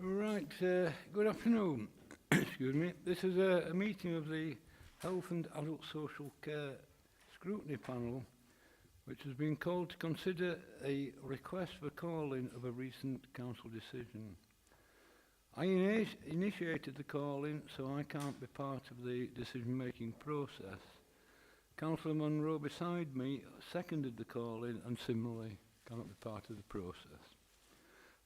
Right, good afternoon. Excuse me. This is a meeting of the Health and Adult Social Care Scrutiny Panel, which has been called to consider a request for calling of a recent council decision. I initiated the calling, so I can't be part of the decision-making process. Councillor Munro beside me seconded the calling and similarly cannot be part of the process.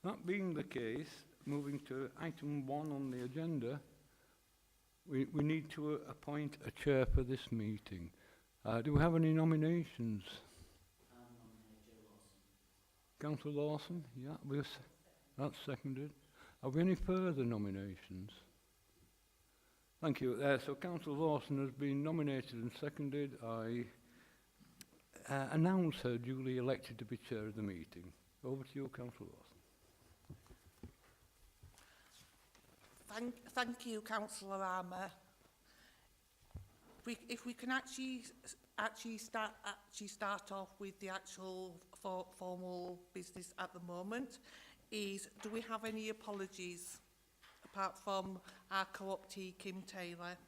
That being the case, moving to item 1 on the agenda, we need to appoint a chair for this meeting. Do we have any nominations? Councillor Lawson, yeah, that's seconded. Have we any further nominations? Thank you. So Councillor Lawson has been nominated and seconded. I announce her duly elected to be chair of the meeting. Over to you, Councillor Lawson. Thank you, Councillor Armour. If we can actually start off with the actual formal business at the moment, do we have any apologies apart from our co-optee Kim Taylor?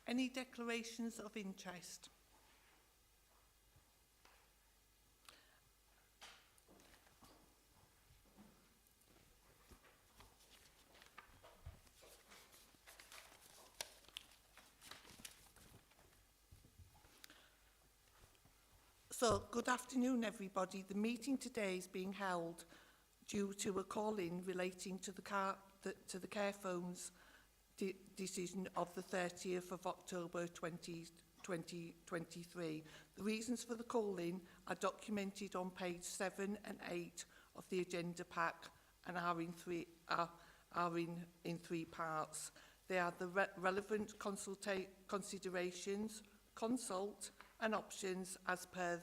Any declarations of interest? So, good afternoon, everybody. The meeting today is being held due to a call-in relating to the care phones decision of the 30th of October 2023. The reasons for the call-in are documented on page 7 and 8 of the agenda pack and are in three parts. They are the relevant considerations, consult, and options as per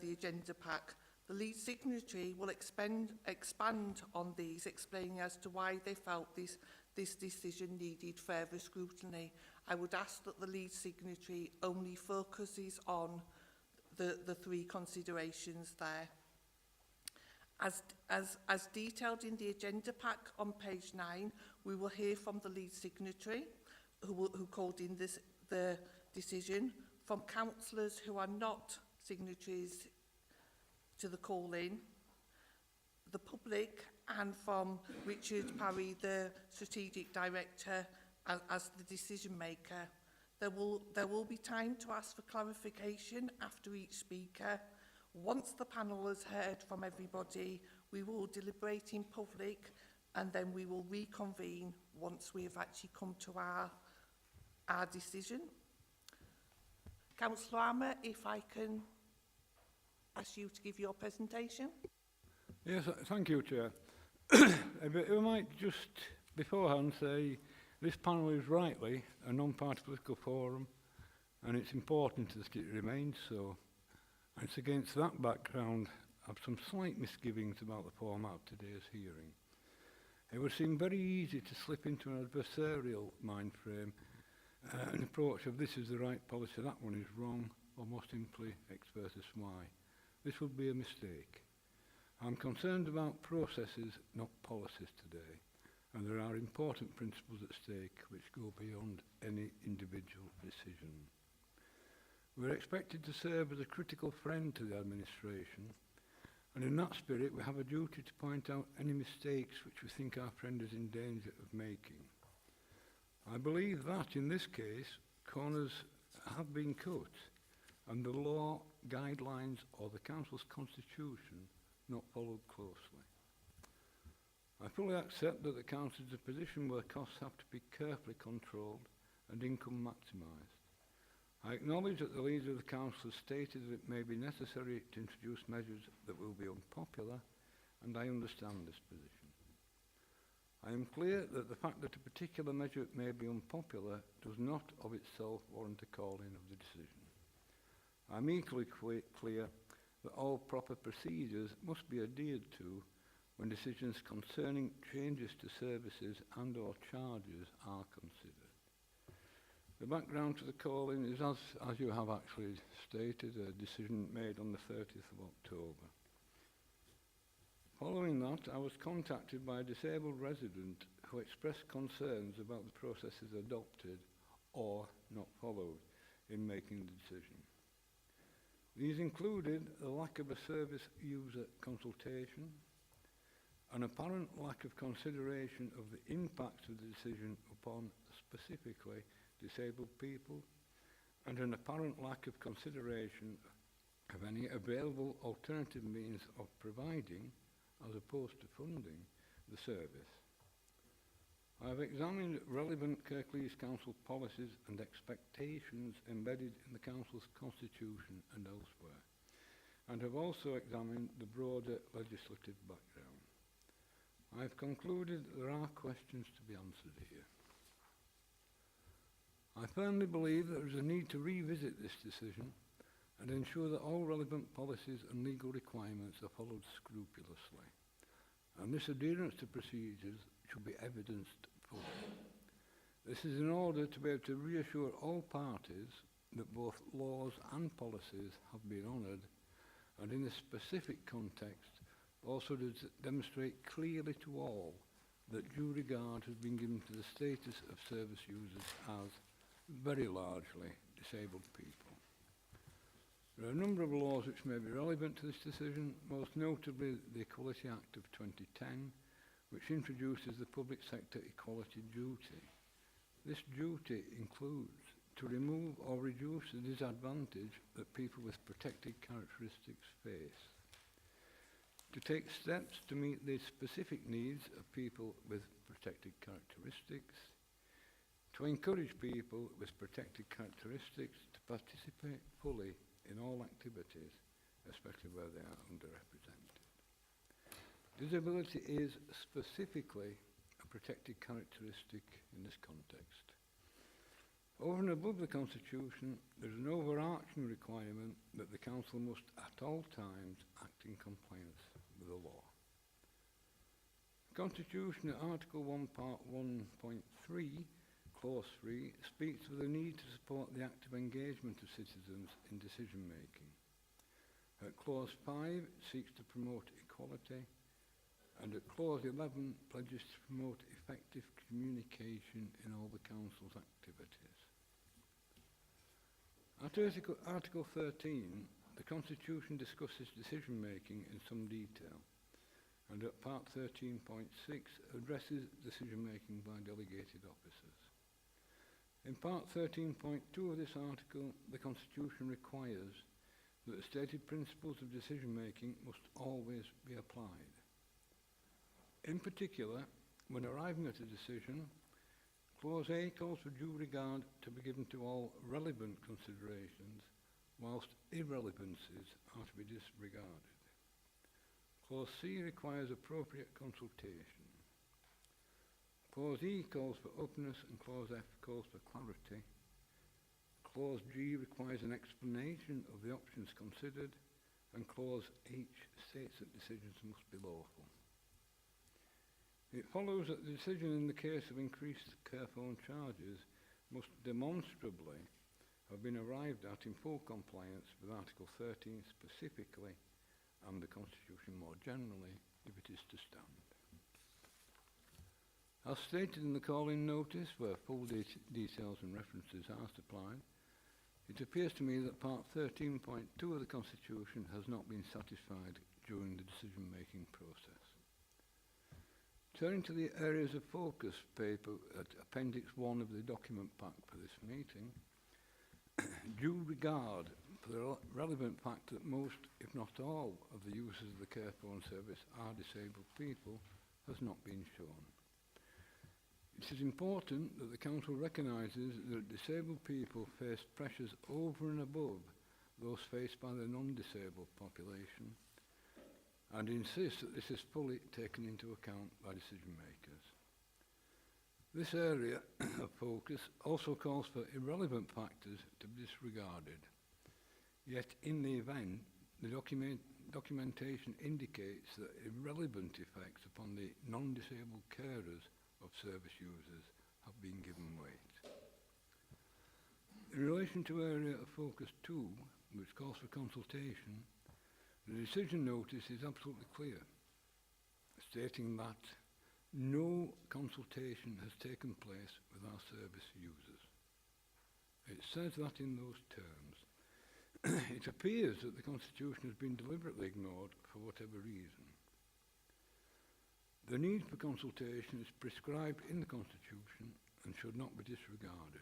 the agenda pack. The lead signatory will expand on these, explaining as to why they felt this decision needed further scrutiny. I would ask that the lead signatory only focuses on the three considerations there. As detailed in the agenda pack on page 9, we will hear from the lead signatory who called in the decision, from councillors who are not signatories to the call-in, the public, and from Richard Parry, the Strategic Director, as the decision maker. There will be time to ask for clarification after each speaker. Once the panel has heard from everybody, we will deliberate in public and then we will reconvene once we have actually come to our decision. Councillor Armour, if I can ask you to give your presentation. Yes, thank you, Chair. We might just beforehand say this panel is rightly a non-party political forum, and it's important that it remains so. And it's against that background I have some slight misgivings about the format of today's hearing. It would seem very easy to slip into an adversarial mind frame, an approach of this is the right policy, that one is wrong, or more simply X versus Y. This would be a mistake. I'm concerned about processes, not policies today, and there are important principles at stake which go beyond any individual decision. We're expected to serve as a critical friend to the administration, and in that spirit we have a duty to point out any mistakes which we think our friend is in danger of making. I believe that, in this case, corners have been cut and the law, guidelines or the Council's constitution not followed closely. I fully accept that the Council is a position where costs have to be carefully controlled and income maximised. I acknowledge that the leader of the Council has stated that it may be necessary to introduce measures that will be unpopular, and I understand this position. I am clear that the fact that a particular measure may be unpopular does not of itself warrant a call-in of the decision. I am equally clear that all proper procedures must be adhered to when decisions concerning changes to services and or charges are considered. The background to the call-in is, as you have actually stated, a decision made on the 30th of October. Following that, I was contacted by a disabled resident who expressed concerns about the processes adopted or not followed in making the decision. These included a lack of a service user consultation, an apparent lack of consideration of the impact of the decision upon specifically disabled people, and an apparent lack of consideration of any available alternative means of providing, as opposed to funding, the service. I have examined relevant Kirklees Council policies and expectations embedded in the Council's constitution and elsewhere, and have also examined the broader legislative background. I have concluded that there are questions to be answered here. I firmly believe there is a need to revisit this decision and ensure that all relevant policies and legal requirements are followed scrupulously, and this adherence to procedures should be evidenced fully. This is in order to be able to reassure all parties that both laws and policies have been honoured, and in a specific context also to demonstrate clearly to all that due regard has been given to the status of service users as very largely disabled people. There are a number of laws which may be relevant to this decision, most notably the Equality Act of 2010, which introduces the public sector equality duty. This duty includes to remove or reduce the disadvantage that people with protected characteristics face, to take steps to meet the specific needs of people with protected characteristics, to encourage people with protected characteristics to participate fully in all activities, especially where they are underrepresented. Disability is specifically a protected characteristic in this context. Over and above the Constitution, there is an overarching requirement that the Council must at all times act in compliance with the law. The Constitution at Article 1, Part 1.3, Clause 3, speaks of the need to support the active engagement of citizens in decision making. At Clause 5, it seeks to promote equality, and at Clause 11, pledges to promote effective communication in all the Council's activities. At Article 13, the Constitution discusses decision making in some detail, and at Part 13.6 addresses decision making by delegated officers. In Part 13.2 of this article, the Constitution requires that the stated principles of decision making must always be applied. In particular, when arriving at a decision, Clause A calls for due regard to be given to all relevant considerations, whilst irrelevancies are to be disregarded. Clause C requires appropriate consultation. Clause E calls for openness, and Clause F calls for clarity. Clause G requires an explanation of the options considered, and Clause H states that decisions must be lawful. It follows that the decision in the case of increased care phone charges must demonstrably have been arrived at in full compliance with Article 13 specifically, and the Constitution more generally, if it is to stand. As stated in the call-in notice, where full details and references are supplied, it appears to me that Part 13.2 of the Constitution has not been satisfied during the decision-making process. Turning to the areas of focus paper at Appendix 1 of the document pack for this meeting, due regard for the relevant fact that most, if not all, of the users of the care phone service are disabled people has not been shown. It is important that the Council recognises that disabled people face pressures over and above those faced by the non-disabled population, and insists that this is fully taken into account by decision makers. This area of focus also calls for irrelevant factors to be disregarded, yet in the event, the documentation indicates that irrelevant effects upon the non-disabled carers of service users have been given weight. In relation to area of focus 2, which calls for consultation, the decision notice is absolutely clear. stating that no consultation has taken place with our service users. It says that in those terms. It appears that the Constitution has been deliberately ignored for whatever reason. The need for consultation is prescribed in the Constitution and should not be disregarded.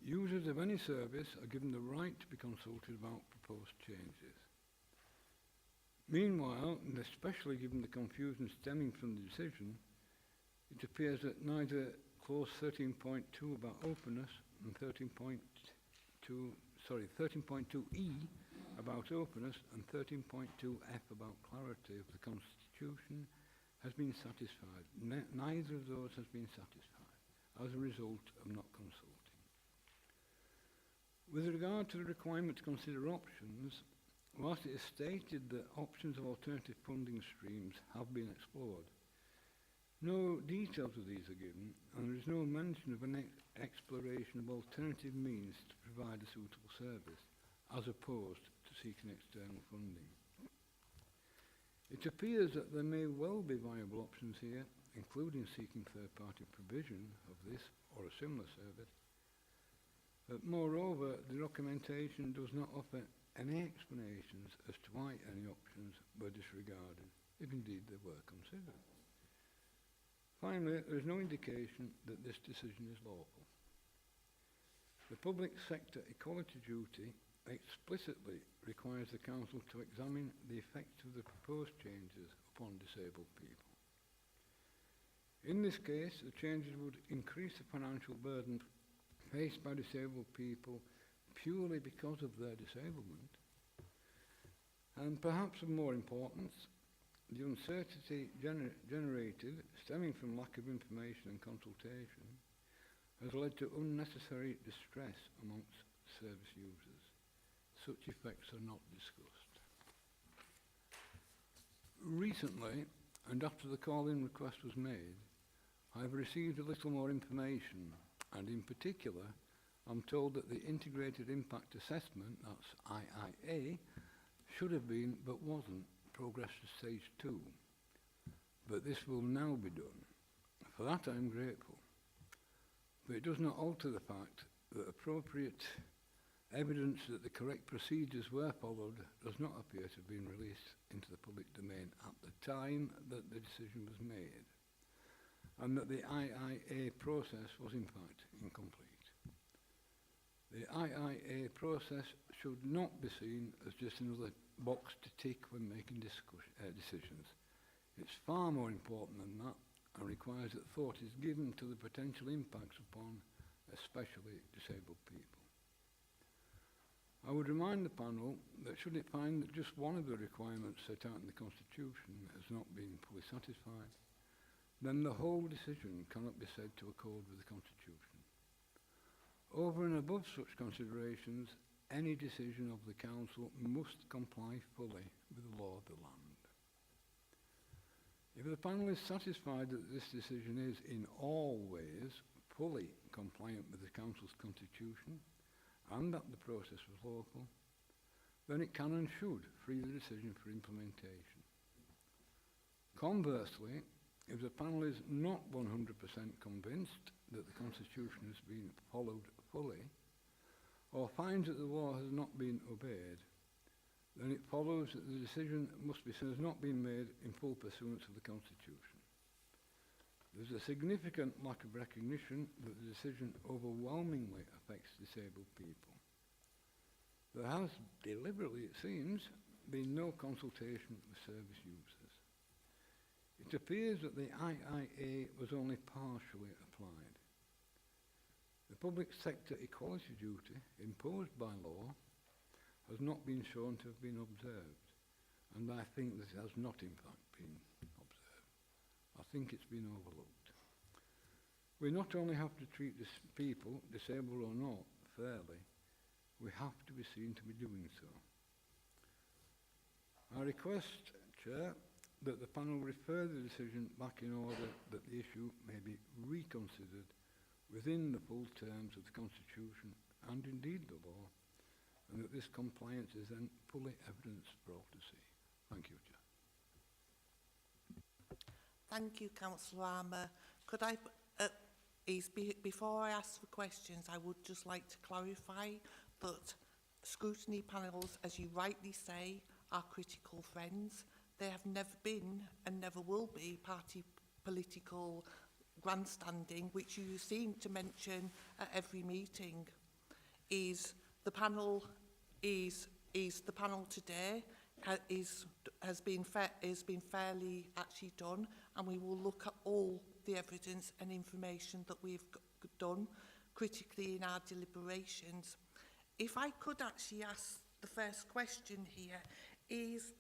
Users of any service are given the right to be consulted about proposed changes. Meanwhile, and especially given the confusion stemming from the decision, it appears that neither clause 13.2 about openness and 13.2e about openness and 13.2f about clarity of the Constitution has been satisfied. Neither of those has been satisfied as a result of not consulting. With regard to the requirement to consider options, whilst it is stated that options of alternative funding streams have been explored, no details of these are given, and there is no mention of an exploration of alternative means to provide a suitable service, as opposed to seeking external funding. It appears that there may well be viable options here, including seeking third-party provision of this or a similar service. But moreover, the documentation does not offer any explanations as to why any options were disregarded, if indeed they were considered. Finally, there is no indication that this decision is lawful. The public sector equality duty explicitly requires the Council to examine the effects of the proposed changes upon disabled people. In this case, the changes would increase the financial burden faced by disabled people purely because of their disablement. And perhaps of more importance, the uncertainty generated stemming from lack of information and consultation has led to unnecessary distress amongst service users. Such effects are not discussed. Recently, and after the call-in request was made, I have received a little more information, and in particular, I'm told that the Integrated Impact Assessment, that's IIA, should have been, but wasn't, progressed to stage 2. But this will now be done. For that I am grateful. But it does not alter the fact that appropriate evidence that the correct procedures were followed does not appear to have been released into the public domain at the time that the decision was made, and that the IIA process was in fact incomplete. The IIA process should not be seen as just another box to tick when making decisions. It's far more important than that and requires that thought is given to the potential impacts upon especially disabled people. I would remind the panel that should it find that just one of the requirements set out in the Constitution has not been fully satisfied, then the whole decision cannot be said to accord with the Constitution. Over and above such considerations, any decision of the Council must comply fully with the law of the land. If the panel is satisfied that this decision is, in all ways, fully compliant with the Council's Constitution, and that the process was lawful, then it can and should free the decision for implementation. Conversely, if the panel is not 100% convinced that the Constitution has been followed fully, or finds that the law has not been obeyed, then it follows that the decision has not been made in full pursuance of the Constitution. There's a significant lack of recognition that the decision overwhelmingly affects disabled people. There has deliberately, it seems, been no consultation with service users. It appears that the IIA was only partially applied. The public sector equality duty imposed by law has not been shown to have been observed, and I think that it has not in fact been observed. I think it's been overlooked. We not only have to treat this people, disabled or not, fairly, we have to be seen to be doing so. I request, Chair, that the panel refer the decision back in order that the issue may be reconsidered within the full terms of the Constitution and indeed the law, and that this compliance is then fully evidenced for all to see. Thank you, Chair. Thank you, Councillor Armour. Could I, before I ask for questions, I would just like to clarify that scrutiny panels, as you rightly say, are critical friends. They have never been and never will be party political grandstanding, which you seem to mention at every meeting. Is the panel the panel today has been fairly actually done, and we will look at all the evidence and information that we've done critically in our deliberations. If I could actually ask the first question here is,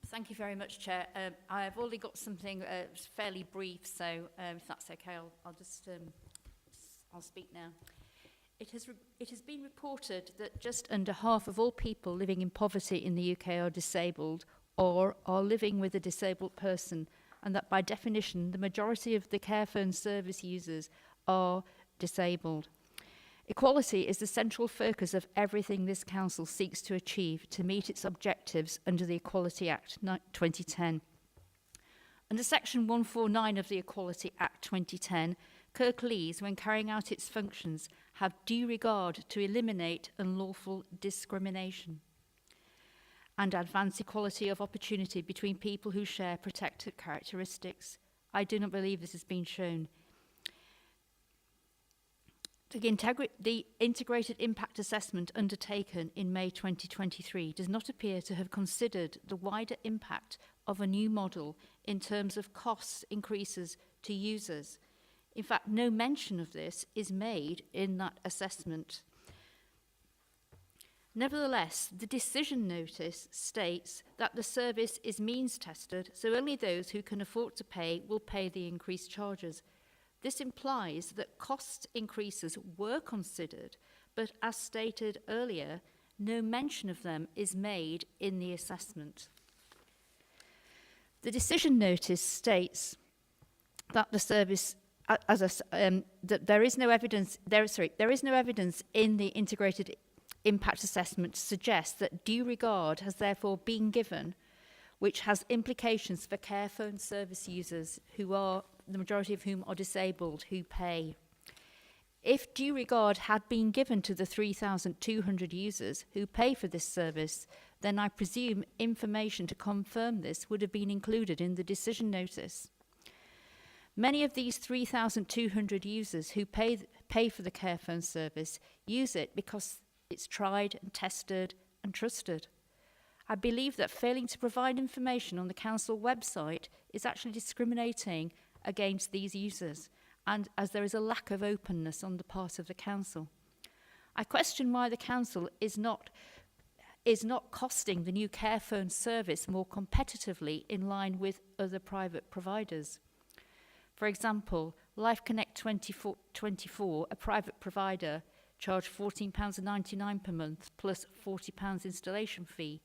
Thank you very much, Chair. I've already got something fairly brief, so if that's okay, I'll speak now. It has been reported that just under half of all people living in poverty in the UK are disabled or are living with a disabled person, and that by definition the majority of the care phone service users are disabled. Equality is the central focus of everything this council seeks to achieve to meet its objectives under the Equality Act 2010. Under Section 149 of the Equality Act 2010, Kirklees, when carrying out its functions, have due regard to eliminate unlawful discrimination and advance equality of opportunity between people who share protected characteristics. I do not believe this has been shown. The integrated impact assessment undertaken in May 2023 does not appear to have considered the wider impact of a new model in terms of cost increases to users. In fact, no mention of this is made in that assessment. Nevertheless, the decision notice states that the service is means tested, so only those who can afford to pay will pay the increased charges. This implies that cost increases were considered, but as stated earlier, no mention of them is made in the assessment. The decision notice states that the service, that there is no evidence. There is no evidence in the integrated impact assessment to suggest that due regard has therefore been given, which has implications for care phone service users who are, the majority of whom are disabled, who pay. If due regard had been given to the 3,200 users who pay for this service, then I presume information to confirm this would have been included in the decision notice. Many of these 3,200 users who pay for the care phone service use it because it's tried and tested and trusted. I believe that failing to provide information on the council website is actually discriminating against these users, and as there is a lack of openness on the part of the council. I question why the council is not costing the new care phone service more competitively in line with other private providers. For example, Life Connect 24, a private provider, charged £14.99 per month plus £40 installation fee,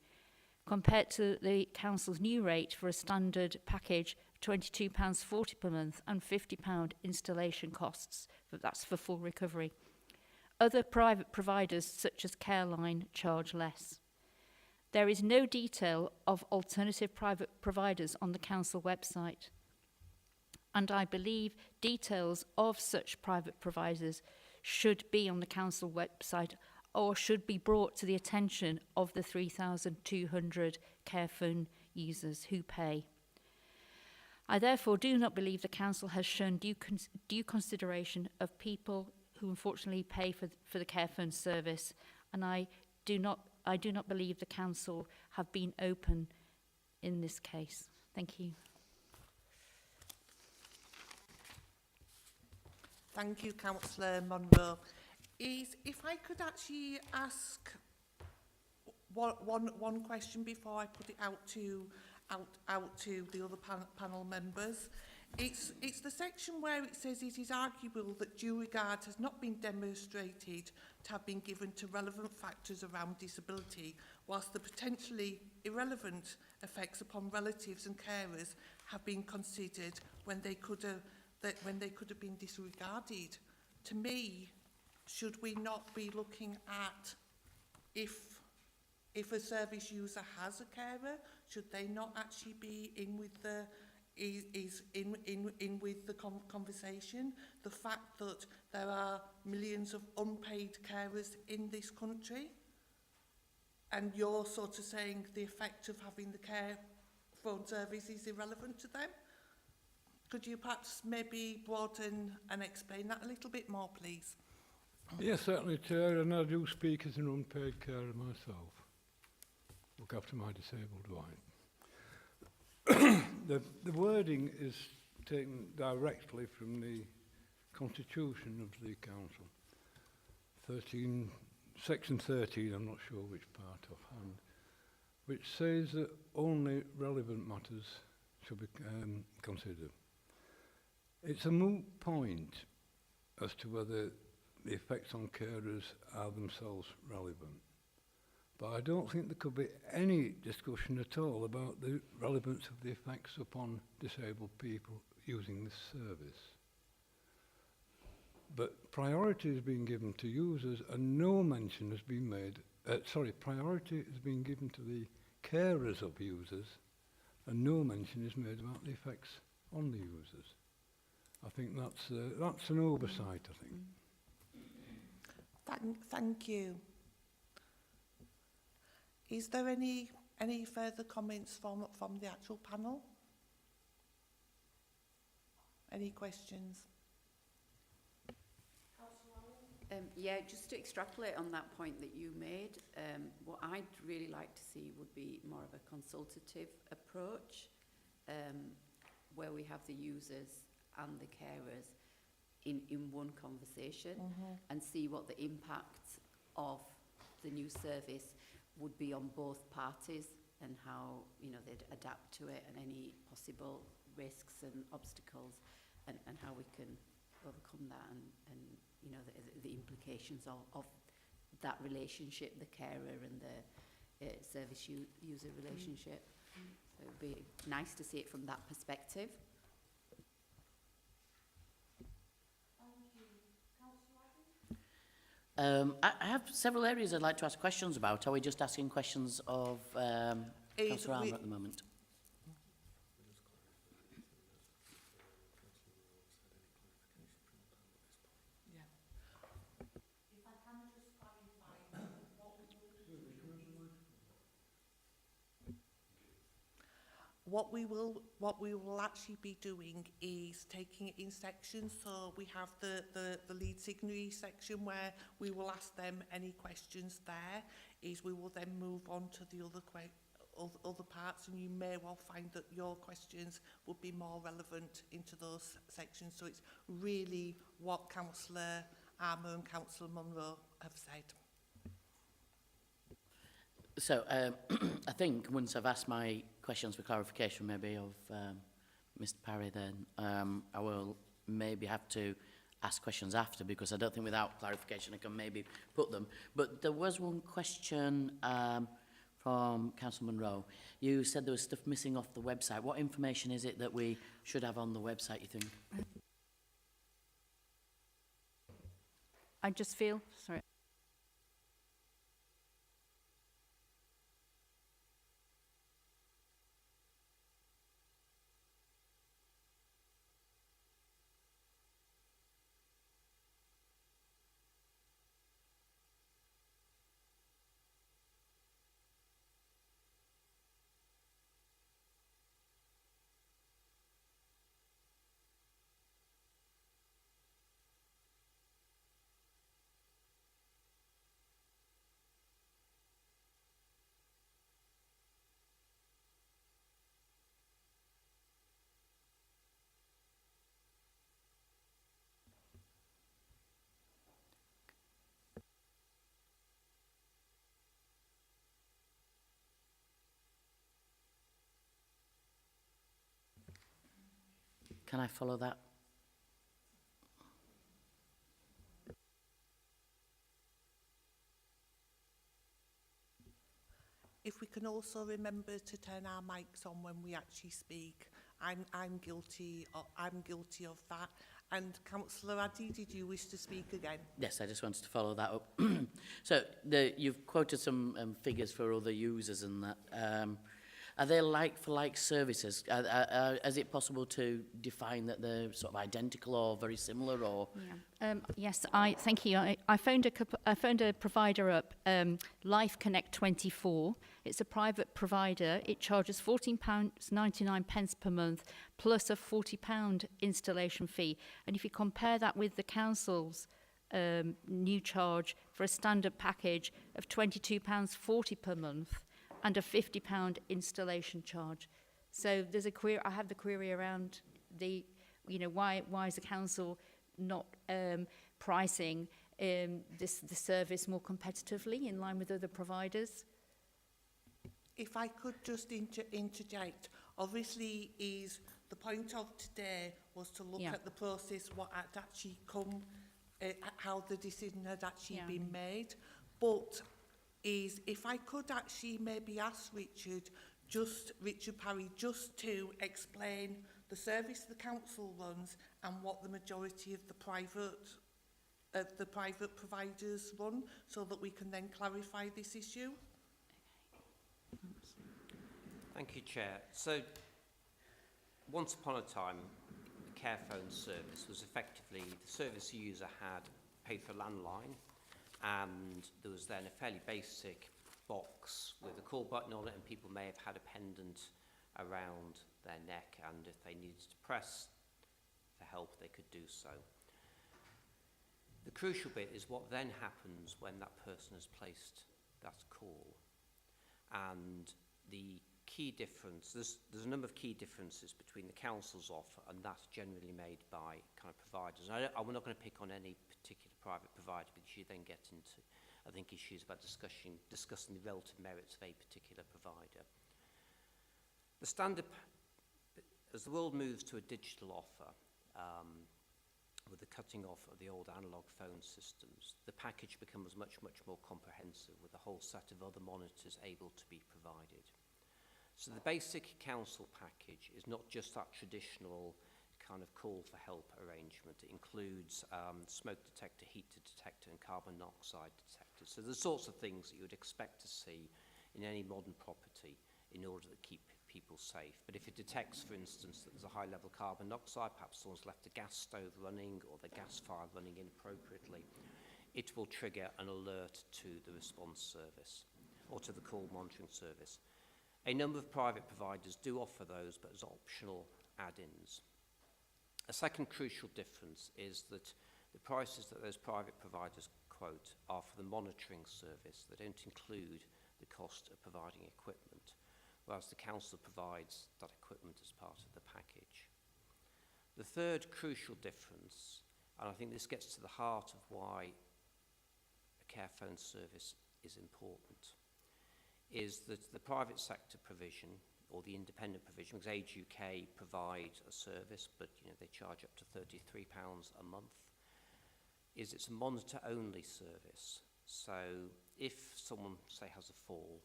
compared to the council's new rate for a standard package of £22.40 per month and £50 installation costs, but that's for full recovery. Other private providers, such as Careline, charge less. There is no detail of alternative private providers on the council website, and I believe details of such private providers should be on the council website or should be brought to the attention of the 3,200 care phone users who pay. I therefore do not believe the council has shown due consideration of people who unfortunately pay for the care phone service, and I do not believe the council have been open in this case. Thank you. Thank you, Councillor Monroe. If I could actually ask one question before I put it out to the other panel members, It's the section where it says it is arguable that due regard has not been demonstrated to have been given to relevant factors around disability, whilst the potentially irrelevant effects upon relatives and carers have been considered when they could have been disregarded. To me, should we not be looking at if a service user has a carer, should they not actually be in with the in with the conversation? The fact that there are millions of unpaid carers in this country, and you're sort of saying the effect of having the care phone service is irrelevant to them. Could you perhaps maybe broaden and explain that a little bit more, please? Yes, certainly, Chair, and I do speak as an unpaid carer myself. Look after my disabled wife. The wording is taken directly from the Constitution of the Council. 13, Section 13, I'm not sure which part offhand, which says that only relevant matters should be considered. It's a moot point as to whether the effects on carers are themselves relevant. But I don't think there could be any discussion at all about the relevance of the effects upon disabled people using this service. But priority is being given to users and no mention has been made, priority is being given to the carers of users and no mention is made about the effects on the users. I think that's an oversight, I think. Thank you. Is there any further comments from the actual panel? Any questions? Yeah, just to extrapolate on that point that you made, what I'd really like to see would be more of a consultative approach, where we have the users and the carers in one conversation and see what the impact of the new service would be on both parties and how, you know, they'd adapt to it and any possible risks and obstacles and how we can overcome that and you know, the implications of that relationship, the carer and the service user relationship. So it would be nice to see it from that perspective. I have several areas I'd like to ask questions about. Are we just asking questions of Councillor Armour at the moment? What we will actually be doing is taking it in sections. So we have the lead signatory section where we will ask them any questions there. Is we will then move on to the other parts, and you may well find that your questions would be more relevant into those sections. So it's really what Councillor Armour and Councillor Munro have said. So I think once I've asked my questions for clarification maybe of Mr Parry, then I will maybe have to ask questions after, because I don't think without clarification I can maybe put them. But there was one question from Councillor Munro. You said there was stuff missing off the website. What information is it that we should have on the website, you think? I just feel, sorry. Can I follow that? If we can also remember to turn our mics on when we actually speak. I'm guilty of that. And Councillor Addy, did you wish to speak again? Yes, I just wanted to follow that up. So you've quoted some figures for other users and that. Are they like-for-like services? Is it possible to define that they're sort of identical or very similar, or? Yeah. Yes, thank you. I phoned a provider up, Life Connect 24. It's a private provider. It charges £14.99 per month plus a £40 installation fee. And if you compare that with the council's new charge for a standard package of £22.40 per month and a £50 installation charge. So there's a query. I have the query around the, why is the council not pricing the service more competitively in line with other providers? If I could just interject, obviously the point of today was to look at the process, what had actually come, how the decision had actually been made. But if I could actually maybe ask Richard Parry, just to explain the service the council runs and what the majority of the private providers run, so that we can then clarify this issue. Thank you, Chair. So, once upon a time, the care phone service was effectively the service user had paid for landline, and there was then a fairly basic box with a call button on it, and people may have had a pendant around their neck, and if they needed to press for help, they could do so. The crucial bit is what then happens when that person has placed that call. And the key difference, there's a number of key differences between the council's offer and that's generally made by kind of providers. And I'm not going to pick on any particular private provider, because you then get into, I think, issues about discussing the relative merits of a particular provider. The standard, as the world moves to a digital offer, with the cutting off of the old analogue phone systems, the package becomes much, much more comprehensive, with a whole set of other monitors able to be provided. So the basic council package is not just that traditional kind of call for help arrangement. It includes smoke detector, heat detector, and carbon monoxide detector. So the sorts of things that you would expect to see in any modern property in order to keep people safe. But if it detects, for instance, that there's a high level of carbon monoxide, perhaps someone's left a gas stove running or the gas fire running inappropriately, it will trigger an alert to the response service or to the call monitoring service. A number of private providers do offer those, but as optional add-ins. A second crucial difference is that the prices that those private providers quote are for the monitoring service. They don't include the cost of providing equipment, whereas the council provides that equipment as part of the package. The third crucial difference, and I think this gets to the heart of why a care phone service is important, is that the private sector provision, or the independent provision, because Age UK provide a service, but they charge up to £33 a month, is it's a monitor-only service. So if someone, say, has a fall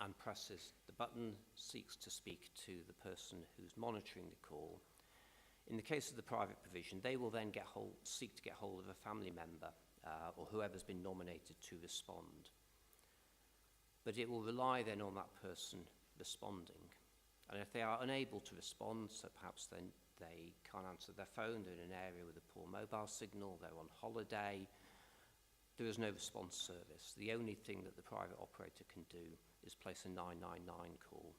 and presses the button, seeks to speak to the person who's monitoring the call, in the case of the private provision, they will then seek to get hold of a family member or whoever's been nominated to respond. But it will rely then on that person responding. And if they are unable to respond, so perhaps then they can't answer their phone, they're in an area with a poor mobile signal, they're on holiday, there is no response service. The only thing that the private operator can do is place a 999 call.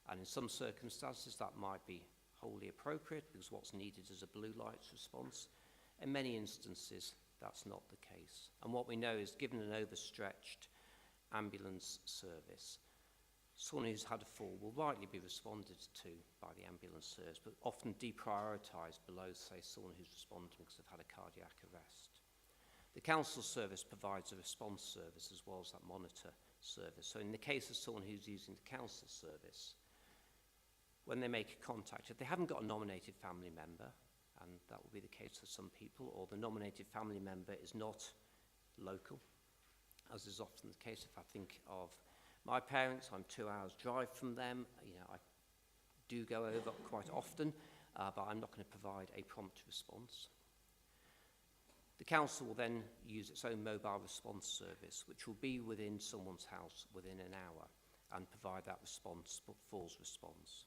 And in some circumstances that might be wholly appropriate, because what's needed is a blue lights response. In many instances, that's not the case. And what we know is, given an overstretched ambulance service, someone who's had a fall will rightly be responded to by the ambulance service, but often deprioritised below, say, someone who's responding because they've had a cardiac arrest. The council service provides a response service as well as that monitor service. So in the case of someone who's using the council service, when they make a contact, if they haven't got a nominated family member, and that will be the case for some people, or the nominated family member is not local, as is often the case. If I think of my parents, I'm 2 hours drive from them. You know, I do go over quite often, but I'm not going to provide a prompt response. The council will then use its own mobile response service, which will be within someone's house within an hour and provide that response, but false response.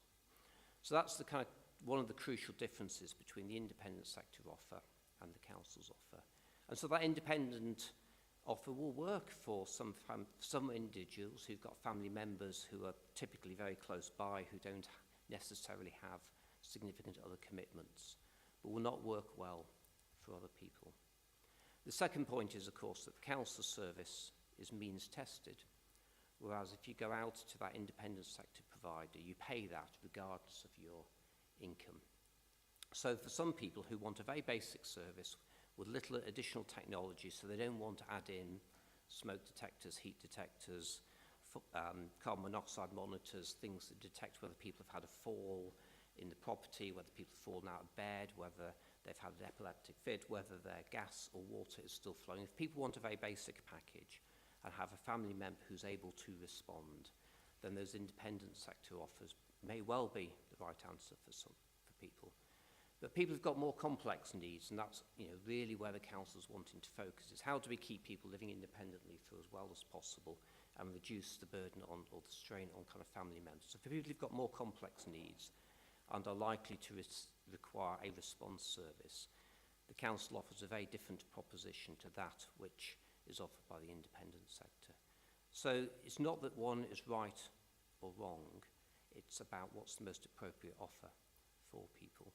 So that's the kind of one of the crucial differences between the independent sector offer and the council's offer. And so that independent offer will work for some individuals who've got family members who are typically very close by, who don't necessarily have significant other commitments, but will not work well for other people. The second point is, of course, that the council service is means tested, whereas if you go out to that independent sector provider, you pay that regardless of your income. So for some people who want a very basic service with little additional technology, so they don't want to add in smoke detectors, heat detectors, carbon monoxide monitors, things that detect whether people have had a fall in the property, whether people have fallen out of bed, whether they've had an epileptic fit, whether their gas or water is still flowing. If people want a very basic package and have a family member who's able to respond, then those independent sector offers may well be the right answer for people. But people who've got more complex needs, and that's really where the council's wanting to focus, is how do we keep people living independently for as well as possible and reduce the burden on or the strain on kind of family members. So for people who've got more complex needs and are likely to require a response service, the council offers a very different proposition to that which is offered by the independent sector. So it's not that one is right or wrong, it's about what's the most appropriate offer for people,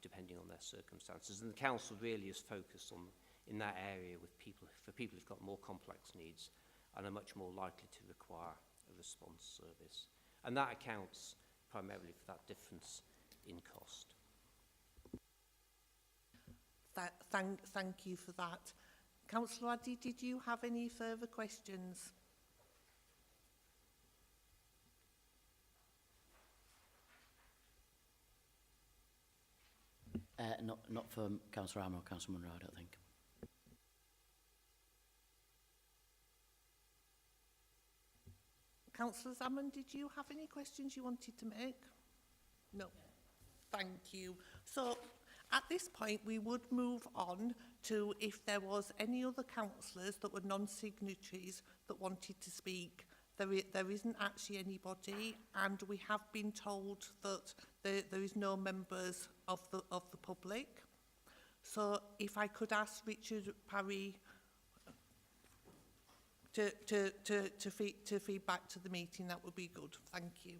depending on their circumstances. And the council really is focused on in that area with people, for people who've got more complex needs and are much more likely to require a response service. And that accounts primarily for that difference in cost. Thank you for that. Councillor Addy, did you have any further questions? Not for Councillor Armour or Councillor Munro, I don't think. Councillor Zaman, did you have any questions you wanted to make? No. Thank you. So at this point, we would move on to if there was any other councillors that were non-signatories that wanted to speak. There isn't actually anybody, and we have been told that there is no members of the public. So if I could ask Richard Parry to feed back to the meeting, that would be good. Thank you.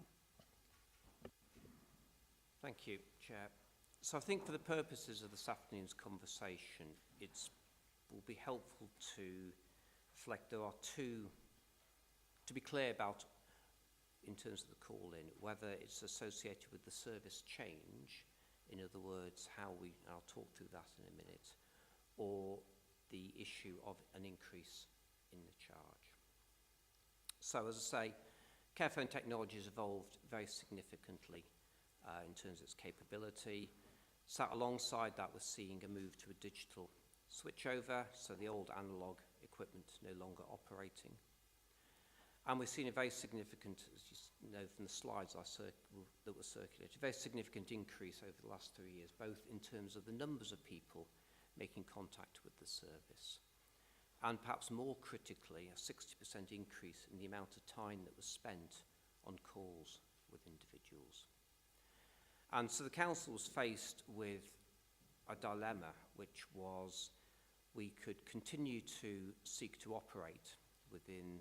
Thank you, Chair. So I think for the purposes of this afternoon's conversation, it will be helpful to reflect there are two, to be clear about, in terms of the call-in, whether it's associated with the service change, in other words, how we, and I'll talk through that in a minute, or the issue of an increase in the charge. So as I say, Carephone technology has evolved very significantly in terms of its capability. Sat alongside that, we're seeing a move to a digital switchover, so the old analogue equipment no longer operating. And we've seen a very significant, as you know from the slides that were circulated, a very significant increase over the last 3 years, both in terms of the numbers of people making contact with the service, and perhaps more critically, a 60% increase in the amount of time that was spent on calls with individuals. And so the council was faced with a dilemma, which was we could continue to seek to operate within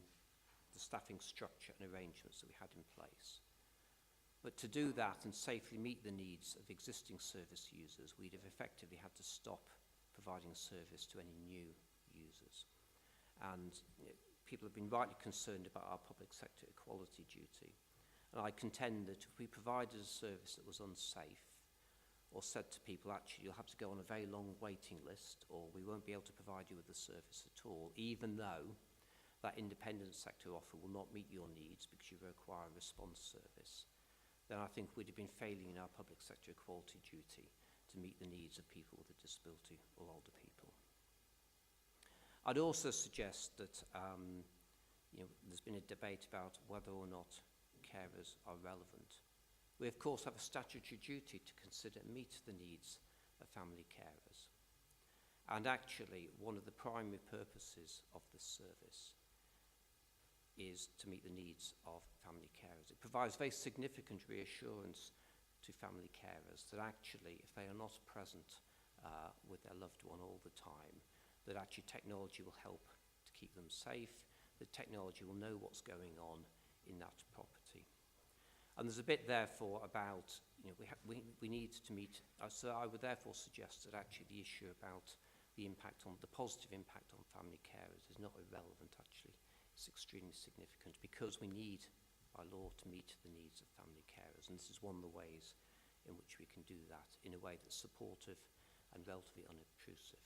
the staffing structure and arrangements that we had in place. But to do that and safely meet the needs of existing service users, we'd have effectively had to stop providing service to any new users. And people have been rightly concerned about our public sector equality duty. And I contend that if we provided a service that was unsafe, or said to people, actually, you'll have to go on a very long waiting list, or we won't be able to provide you with the service at all, even though that independent sector offer will not meet your needs because you require a response service, then I think we'd have been failing in our public sector equality duty to meet the needs of people with a disability or older people. I'd also suggest that there's been a debate about whether or not carers are relevant. We of course have a statutory duty to consider and meet the needs of family carers. And actually, one of the primary purposes of this service is to meet the needs of family carers. It provides very significant reassurance to family carers that actually, if they are not present with their loved one all the time, that actually technology will help to keep them safe, that technology will know what's going on in that property. And there's a bit, therefore, about, we need to meet, so I would therefore suggest that actually the issue about the positive impact on family carers is not irrelevant, actually. It's extremely significant because we need, by law, to meet the needs of family carers. And this is one of the ways in which we can do that in a way that's supportive and relatively unobtrusive.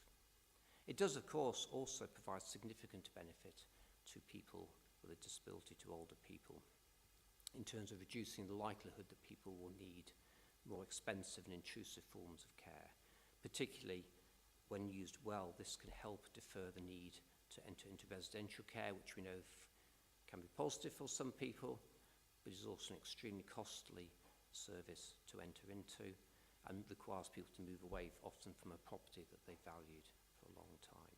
It does, of course, also provide significant benefit to people with a disability, to older people, in terms of reducing the likelihood that people will need more expensive and intrusive forms of care. Particularly when used well, this can help defer the need to enter into residential care, which we know can be positive for some people, but is also an extremely costly service to enter into and requires people to move away often from a property that they valued for a long time.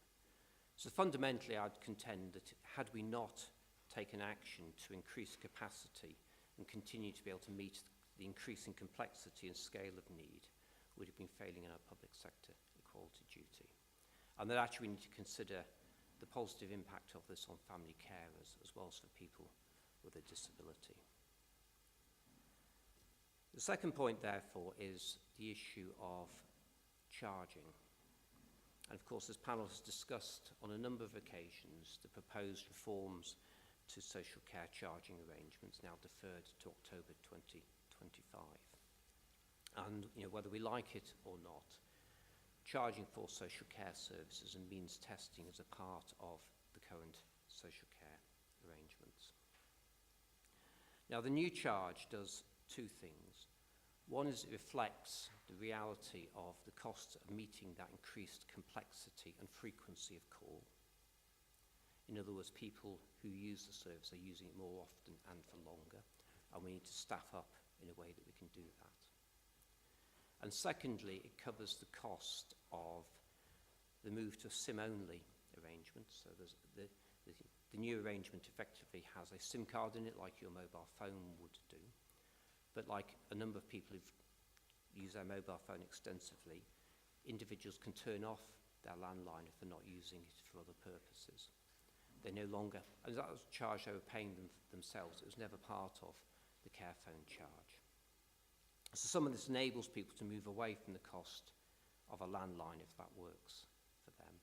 So fundamentally, I'd contend that had we not taken action to increase capacity and continue to be able to meet the increasing complexity and scale of need, we'd have been failing in our public sector equality duty. And that actually we need to consider the positive impact of this on family carers as well as for people with a disability. The second point, therefore, is the issue of charging. And of course, this panel has discussed on a number of occasions the proposed reforms to social care charging arrangements, now deferred to October 2025. And whether we like it or not, charging for social care services and means testing is a part of the current social care arrangements. Now, the new charge does two things. One is it reflects the reality of the cost of meeting that increased complexity and frequency of call. In other words, people who use the service are using it more often and for longer, and we need to staff up in a way that we can do that. And secondly, it covers the cost of the move to a SIM-only arrangement. So the new arrangement effectively has a SIM card in it, like your mobile phone would do. But like a number of people who've used their mobile phone extensively, individuals can turn off their landline if they're not using it for other purposes. They no longer, and that was a charge they were paying themselves. It was never part of the care phone charge. So some of this enables people to move away from the cost of a landline if that works for them.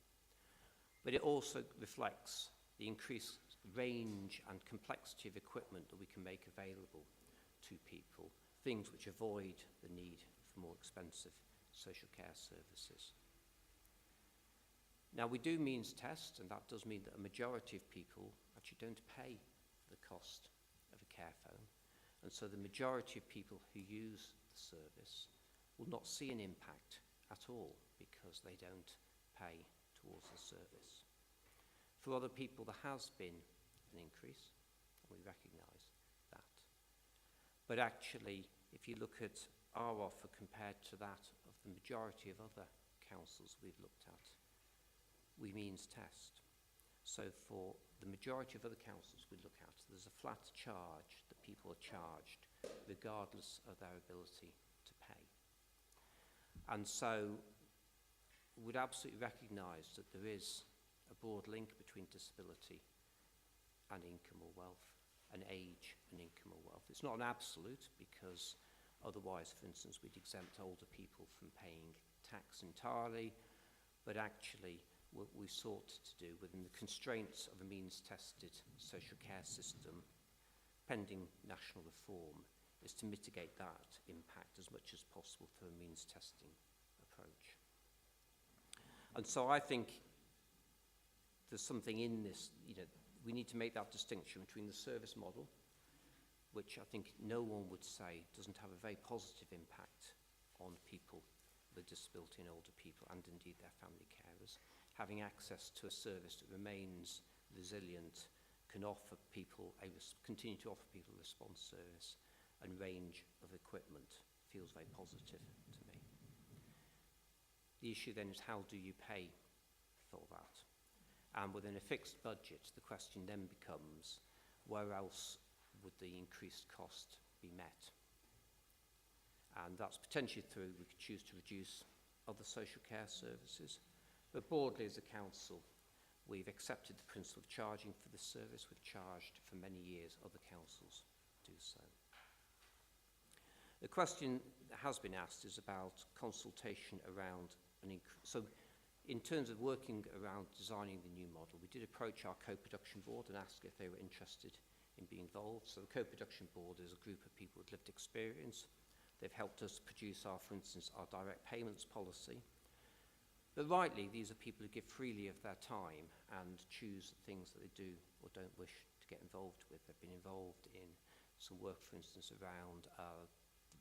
But it also reflects the increased range and complexity of equipment that we can make available to people, things which avoid the need for more expensive social care services. Now, we do means test, and that does mean that a majority of people actually don't pay the cost of a care phone. And so the majority of people who use the service will not see an impact at all because they don't pay towards the service. For other people, there has been an increase, and we recognise that. But actually, if you look at our offer compared to that of the majority of other councils we've looked at, we means test. So for the majority of other councils we look at, there's a flat charge that people are charged regardless of their ability to pay. And so we'd absolutely recognise that there is a broad link between disability and income or wealth, and age and income or wealth. It's not an absolute, because otherwise, for instance, we'd exempt older people from paying tax entirely, but actually what we sought to do within the constraints of a means-tested social care system, pending national reform, is to mitigate that impact as much as possible through a means-testing approach. And so I think there's something in this, we need to make that distinction between the service model, which I think no one would say doesn't have a very positive impact on people with disability and older people, and indeed their family carers. Having access to a service that remains resilient, can offer people continue to offer people a response service and range of equipment, feels very positive to me. The issue then is, how do you pay for that? And within a fixed budget, the question then becomes, where else would the increased cost be met? And that's potentially through, we could choose to reduce other social care services. But broadly as a council, we've accepted the principle of charging for this service. We've charged for many years, other councils do so. The question that has been asked is about consultation around an increase. So in terms of working around designing the new model, we did approach our co-production board and ask if they were interested in being involved. So the co-production board is a group of people with lived experience. They've helped us produce our, for instance, our direct payments policy. But rightly, these are people who give freely of their time and choose things that they do or don't wish to get involved with. They've been involved in some work, for instance, around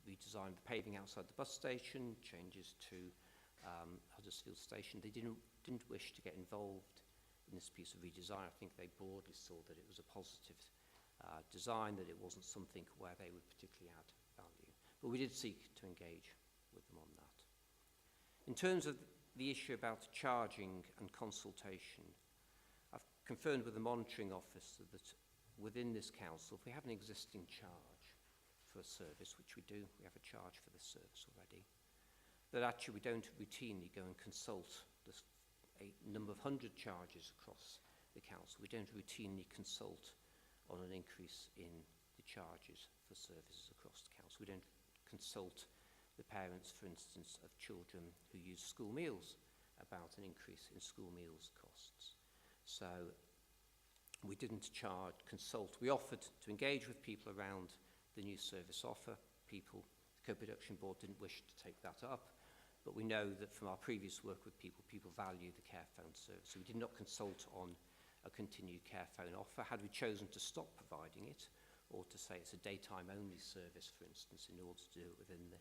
redesign of the paving outside the bus station, changes to Huddersfield Station. They didn't wish to get involved in this piece of redesign. I think they broadly saw that it was a positive design, that it wasn't something where they would particularly add value. But we did seek to engage with them on that. In terms of the issue about charging and consultation, I've confirmed with the monitoring officer that within this council, if we have an existing charge for a service, which we do, we have a charge for the service already, that actually we don't routinely go and consult a number of hundred charges across the council. We don't routinely consult on an increase in the charges for services across the council. We don't consult the parents, for instance, of children who use school meals about an increase in school meals costs. So we didn't consult. We offered to engage with people around the new service offer. The co-production board didn't wish to take that up, but we know that from our previous work with people, people value the care phone service. So we did not consult on a continued care phone offer. Had we chosen to stop providing it, or to say it's a daytime only service, for instance, in order to do it within the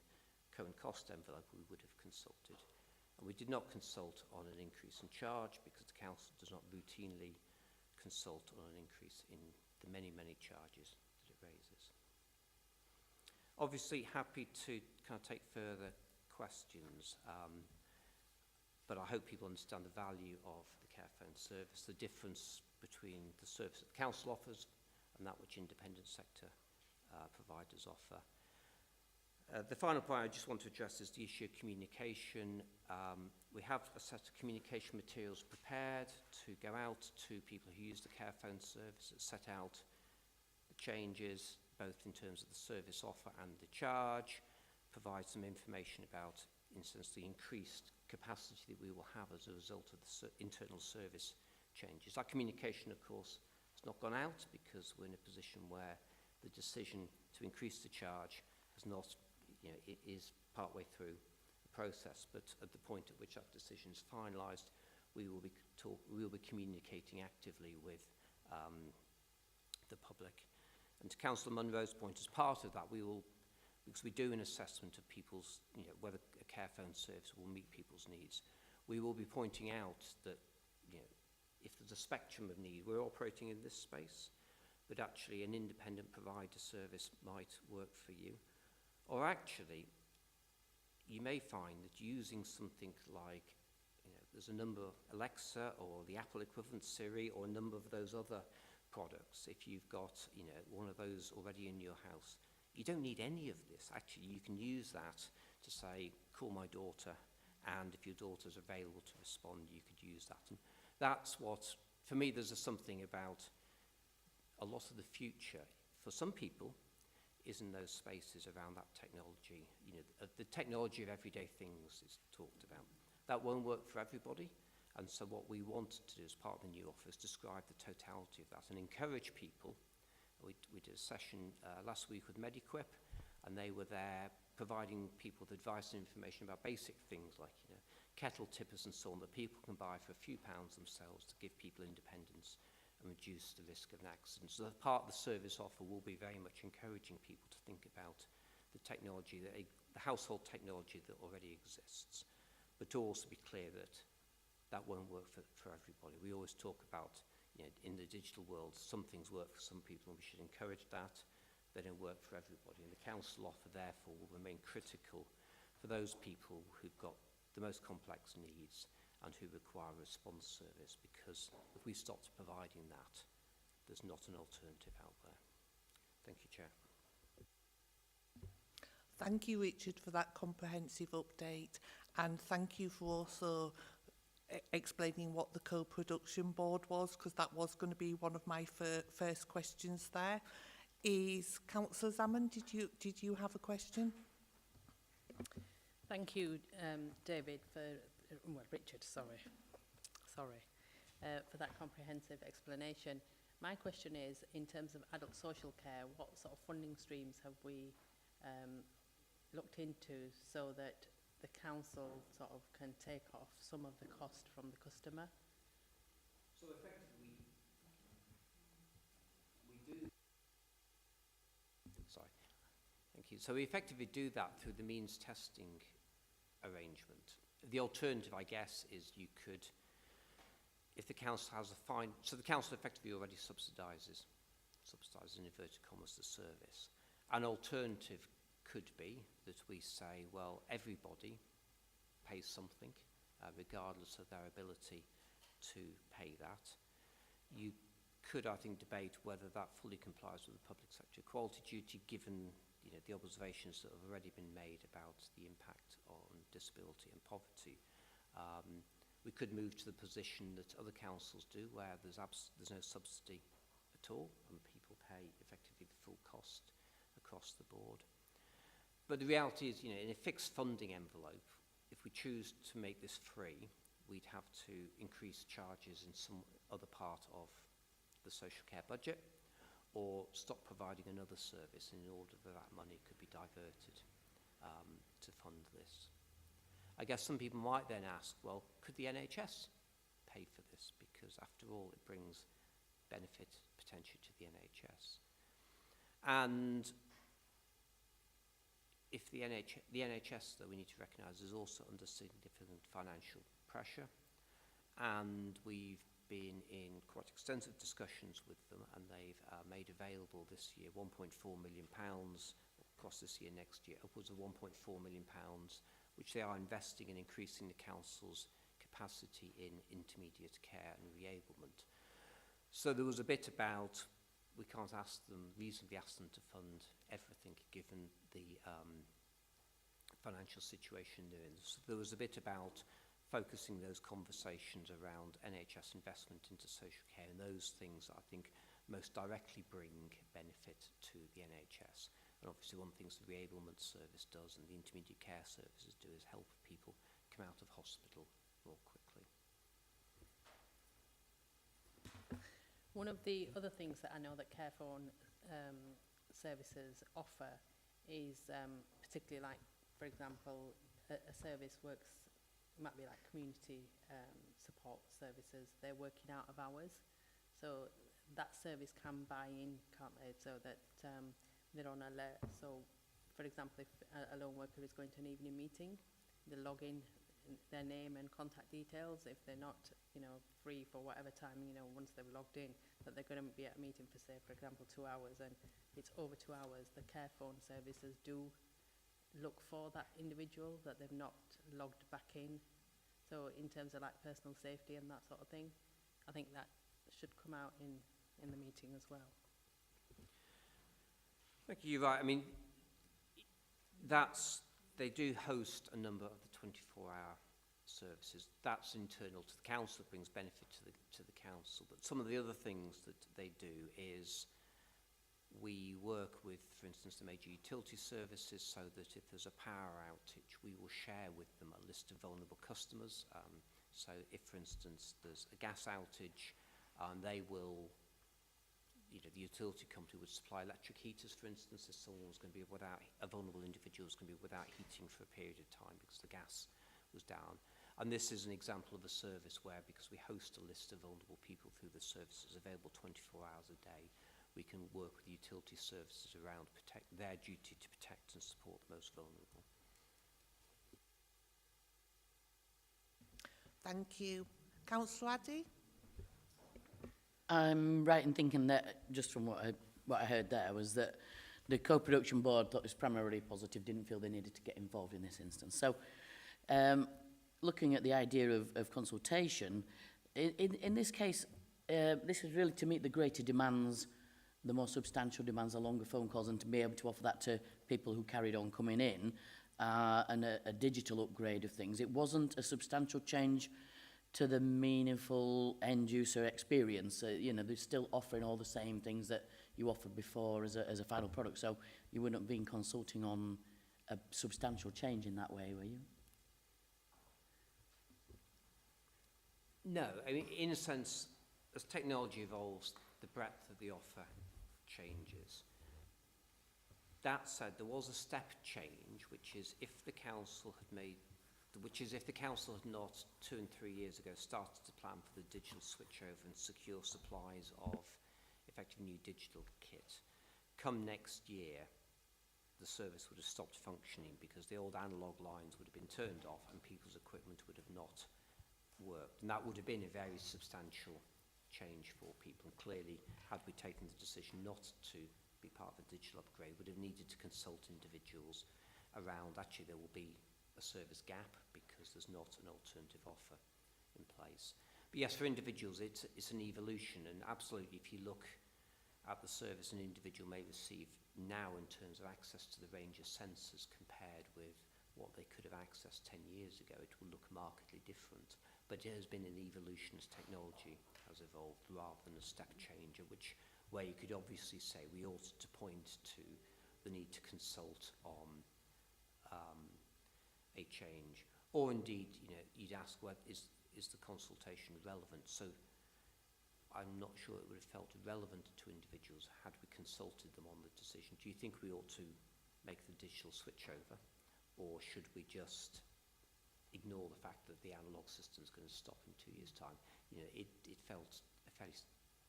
current cost envelope, we would have consulted. And we did not consult on an increase in charge because the council does not routinely consult on an increase in the many, many charges that it raises. Obviously happy to kind of take further questions, but I hope people understand the value of the care phone service, the difference between the service that the council offers and that which independent sector providers offer. The final point I just want to address is the issue of communication. We have a set of communication materials prepared to go out to people who use the care phone service that set out the changes, both in terms of the service offer and the charge, provide some information about, in instance, the increased capacity that we will have as a result of the internal service changes. That communication, of course, has not gone out because we're in a position where the decision to increase the charge has not, it is partway through the process, but at the point at which that decision is finalised, we will be communicating actively with the public. And to Councillor Munro's point, as part of that, we will, because we do an assessment of people's, whether a care phone service will meet people's needs, we will be pointing out that, if there's a spectrum of need, we're operating in this space, but actually an independent provider service might work for you. Or actually, you may find that using something like, there's a number of Alexa or the Apple equivalent Siri or a number of those other products, if you've got, one of those already in your house, you don't need any of this. Actually, you can use that to say, call my daughter, and if your daughter's available to respond, you could use that. And that's what, for me, there's something about a lot of the future, for some people, is in those spaces around that technology. The technology of everyday things is talked about. That won't work for everybody, and so what we want to do as part of the new offer is describe the totality of that and encourage people. We did a session last week with Mediquip, and they were there providing people with advice and information about basic things like kettle tippers and so on that people can buy for a few pounds themselves to give people independence and reduce the risk of an accident. So that part of the service offer will be very much encouraging people to think about the technology, the household technology that already exists, but to also be clear that that won't work for everybody. We always talk about, in the digital world, some things work for some people and we should encourage that. They don't work for everybody. And the council offer, therefore, will remain critical for those people who've got the most complex needs and who require a response service, because if we stop providing that, there's not an alternative out there. Thank you, Chair. Thank you, Richard, for that comprehensive update, and thank you for also explaining what the co-production board was, because that was going to be one of my first questions there. Is Councillor Zaman, did you have a question? Thank you, David, Richard, for that comprehensive explanation. My question is, in terms of adult social care, what sort of funding streams have we looked into so that the council sort of can take off some of the cost from the customer? So effectively, we do... Sorry. Thank you. So we effectively do that through the means testing arrangement. The alternative, I guess, is you could, if the council has a fine... So the council effectively already subsidises in inverted commas, the service. An alternative could be that we say, well, everybody pays something, regardless of their ability to pay that. You could, I think, debate whether that fully complies with the public sector equality duty, given the observations that have already been made about the impact on disability and poverty. We could move to the position that other councils do, where there's no subsidy at all, and people pay effectively the full cost across the board. But the reality is, in a fixed funding envelope, if we choose to make this free, we'd have to increase charges in some other part of the social care budget, or stop providing another service in order that that money could be diverted to fund this. I guess some people might then ask, well, could the NHS pay for this? Because after all, it brings benefit potentially to the NHS. And if the NHS, though, we need to recognise, is also under significant financial pressure, and we've been in quite extensive discussions with them, and they've made available this year £1.4 million, across this year, next year, upwards of £1.4 million, which they are investing in increasing the council's capacity in intermediate care and reablement. So there was a bit about, we can't reasonably ask them to fund everything given the financial situation they're in. So there was a bit about focusing those conversations around NHS investment into social care and those things that I think most directly bring benefit to the NHS. And obviously one of the things the reablement service does and the intermediate care services do is help people come out of hospital more quickly. One of the other things that I know that Carephone services offer is particularly like, for example, a service works, might be like community support services, they're working out of hours. So that service can buy in, can't they, so that they're on alert. So, for example, if a lone worker is going to an evening meeting, they log in their name and contact details. If they're not, free for whatever time, once they've logged in, that they're going to be at a meeting for, say, for example, 2 hours, and it's over 2 hours, the Carephone services do look for that individual that they've not logged back in. So in terms of like personal safety and that sort of thing, I think that should come out in the meeting as well. Thank you. You're right. I mean, they do host a number of the 24-hour services. That's internal to the council. It brings benefit to the council. But some of the other things that they do is we work with, for instance, the major utility services, so that if there's a power outage, we will share with them a list of vulnerable customers. So if, for instance, there's a gas outage, they will, the utility company would supply electric heaters, for instance, if someone was going to be without, a vulnerable individual was going to be without heating for a period of time because the gas was down. And this is an example of a service where, because we host a list of vulnerable people through the services available 24 hours a day, we can work with utility services around their duty to protect and support the most vulnerable. Thank you. Councillor Addy? I'm right in thinking that, just from what I heard there, was that the co-production board thought it was primarily positive, didn't feel they needed to get involved in this instance. So, looking at the idea of consultation, in this case, this is really to meet the greater demands, the more substantial demands, the longer phone calls, and to be able to offer that to people who carried on coming in, and a digital upgrade of things. It wasn't a substantial change to the meaningful end user experience. You know, they're still offering all the same things that you offered before as a final product. So you wouldn't have been consulting on a substantial change in that way, were you? No, I mean, in a sense, as technology evolves, the breadth of the offer changes. That said, there was a step change, which is if the council had not 2 and 3 years ago started to plan for the digital switchover and secure supplies of effective new digital kit, come next year, the service would have stopped functioning because the old analogue lines would have been turned off and people's equipment would have not worked. And that would have been a very substantial change for people. And clearly, had we taken the decision not to be part of a digital upgrade, would have needed to consult individuals around, actually there will be a service gap because there's not an alternative offer in place. But yes, for individuals, it's an evolution, and absolutely, if you look at the service an individual may receive now in terms of access to the range of sensors compared with what they could have accessed 10 years ago, it will look markedly different. But it has been an evolution as technology has evolved rather than a step change, where you could obviously say we ought to point to the need to consult on a change. Or indeed, you know, you'd ask, well, is the consultation relevant? So I'm not sure it would have felt relevant to individuals had we consulted them on the decision. Do you think we ought to make the digital switch over? Or should we just ignore the fact that the analogue system is going to stop in 2 years' time? You know, it felt a fairly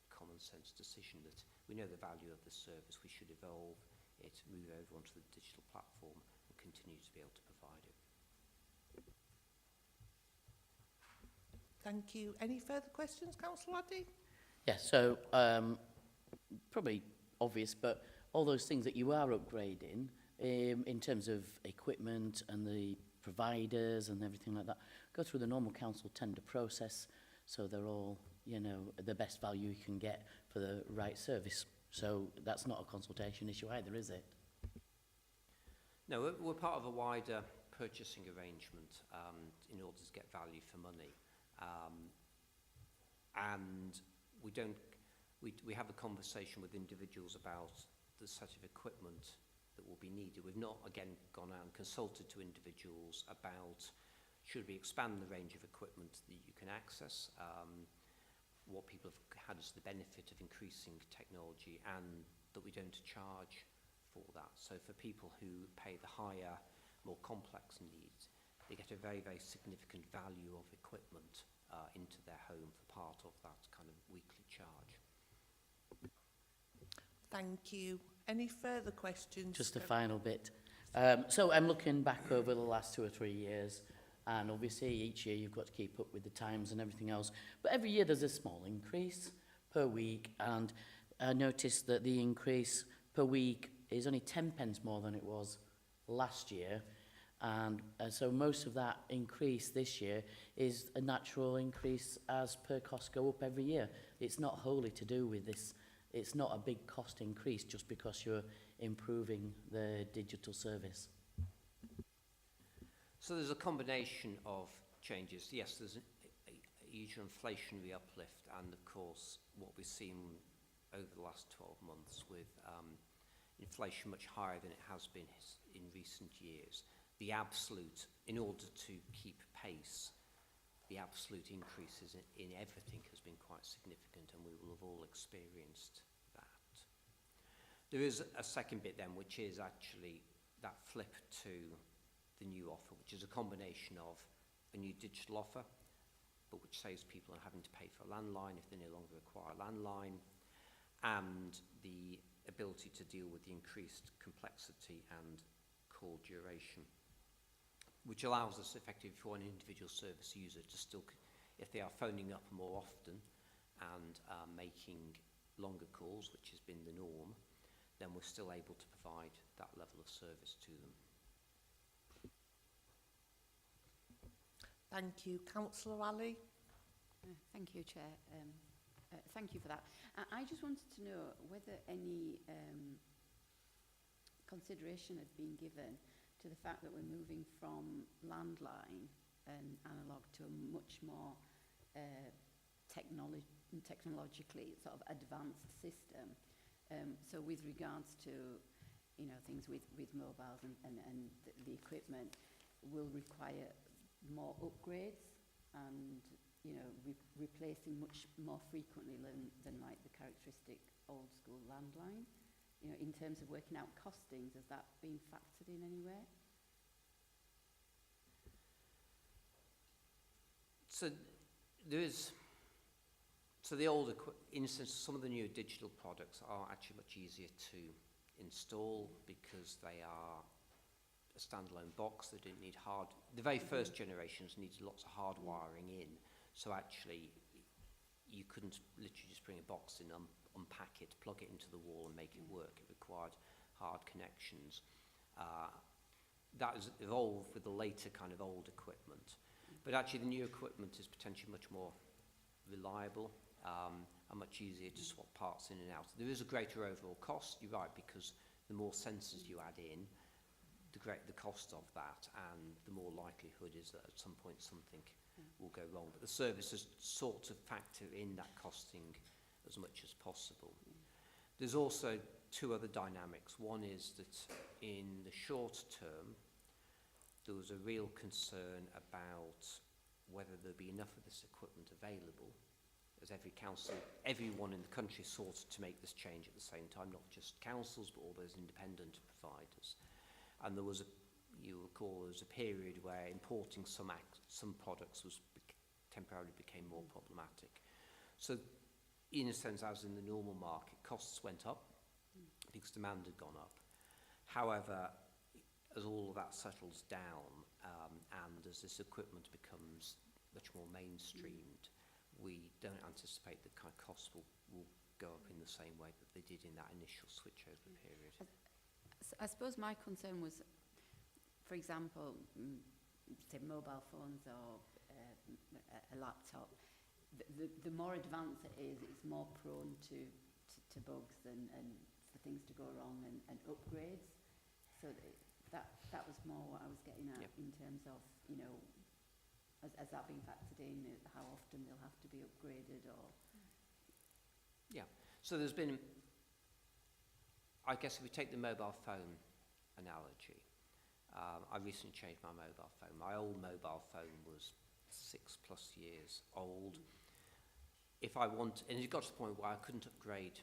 common sense decision that we know the value of the service, we should evolve it, move over onto the digital platform and continue to be able to provide it. Thank you. Any further questions, Councillor Addy? Yeah, so probably obvious, but all those things that you are upgrading in terms of equipment and the providers and everything like that, go through the normal council tender process, so they're all, you know, the best value you can get for the right service. So that's not a consultation issue either, is it? No, we're part of a wider purchasing arrangement in order to get value for money. And we have a conversation with individuals about the set of equipment that will be needed. We've not, again, gone out and consulted to individuals about should we expand the range of equipment that you can access, what people have had as the benefit of increasing technology, and that we don't charge for that. So for people who pay the higher, more complex needs, they get a very, very significant value of equipment into their home for part of that kind of weekly charge. Thank you. Any further questions? Just a final bit. So I'm looking back over the last 2 or 3 years, and obviously each year you've got to keep up with the times and everything else. But every year there's a small increase per week, and I noticed that the increase per week is only 10 pence more than it was last year. And so most of that increase this year is a natural increase as per costs go up every year. It's not wholly to do with this. It's not a big cost increase just because you're improving the digital service. So there's a combination of changes. Yes, there's a huge inflationary uplift, and of course what we've seen over the last 12 months with inflation much higher than it has been in recent years. The absolute, in order to keep pace, the absolute increases in everything has been quite significant, and we will have all experienced that. There is a second bit then, which is actually that flip to the new offer, which is a combination of a new digital offer, but which saves people on having to pay for a landline if they no longer require a landline, and the ability to deal with the increased complexity and call duration, which allows us effectively for an individual service user to still, if they are phoning up more often and making longer calls, which has been the norm, then we're still able to provide that level of service to them. Thank you. Councillor Ali? Thank you, Chair. Thank you for that. I just wanted to know whether any consideration had been given to the fact that we're moving from landline and analogue to a much more technologically sort of advanced system. So with regards to, you know, things with mobiles and the equipment will require more upgrades and, you know, replacing much more frequently than like the characteristic old school landline. You know, in terms of working out costings, has that been factored in anywhere? So there is, so the older, in a sense, some of the newer digital products are actually much easier to install because they are a standalone box. They didn't need the very first generations needed lots of hard wiring in. So actually, you couldn't literally just bring a box in, unpack it, plug it into the wall and make it work. It required hard connections. That has evolved with the later kind of old equipment. But actually the new equipment is potentially much more reliable and much easier to swap parts in and out. There is a greater overall cost, you're right, because the more sensors you add in, the greater the cost of that, and the more likelihood is that at some point something will go wrong. But the service has sought to factor in that costing as much as possible. There's also two other dynamics. One is that in the short term, there was a real concern about whether there'd be enough of this equipment available, as every council, everyone in the country sought to make this change at the same time, not just councils, but all those independent providers. And there was, you recall, there was a period where importing some products temporarily became more problematic. So, in a sense, as in the normal market, costs went up because demand had gone up. However, as all of that settles down and as this equipment becomes much more mainstreamed, we don't anticipate that kind of costs will go up in the same way that they did in that initial switchover period. I suppose my concern was, for example, say mobile phones or a laptop, the more advanced it is, it's more prone to bugs and for things to go wrong and upgrades. So that was more what I was getting at. Yep. In terms of, you know, has that been factored in, how often they'll have to be upgraded or? Yeah, so there's been, I guess if we take the mobile phone analogy, I recently changed my mobile phone. My old mobile phone was 6+ years old. If I and it got to the point where I couldn't upgrade